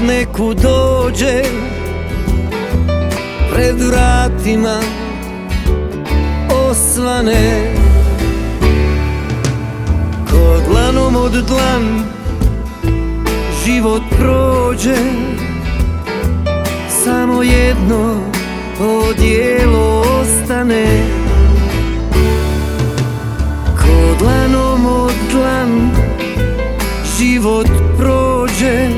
nekud dođe, pred vratima osvane. Ko dlanom od dlan život prođe, samo jedno odijelo ostane. Ko dlanom od dlan život prođe,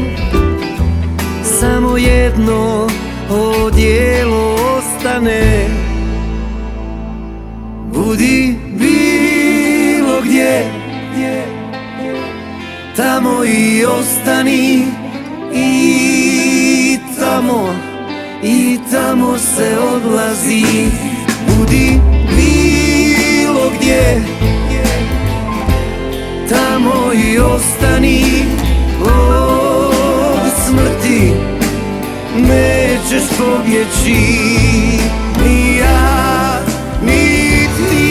samo jedno odijelo ostane. Budi bilo gdje, tamo i ostani, i tamo se odlazi. Budi bilo gdje, tamo i ostani, od smrti nećeš pobjeći. Ni ja, ni ti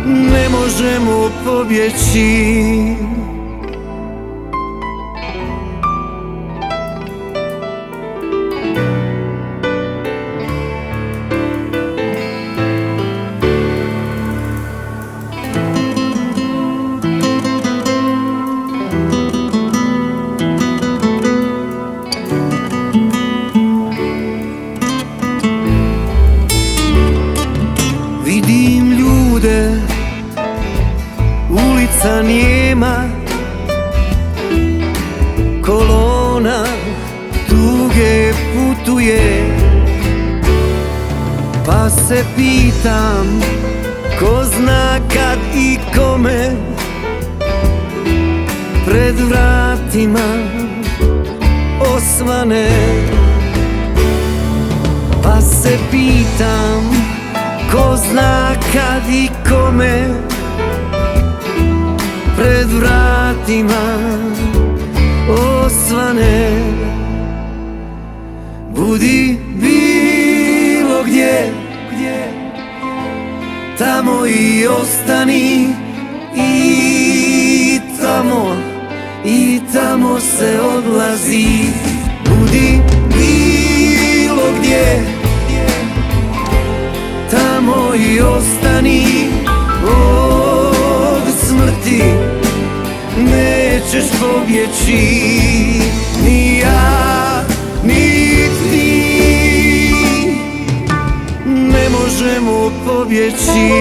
ne možemo pobjeći. Vidim ljude, ulica nijema, kolona tuge putuje. Pa se pitam, ko zna kad i kome, pred vratima osvane. Pa se pitam, ko zna kad i kome, pred vratima osvane. Budi bilo gdje, tamo i ostani, i tamo se odlazi. Budi bilo gdje, tamo i ostani, od smrti nećeš pobjeći. Ni ja, ni ti ne možemo pobjeći.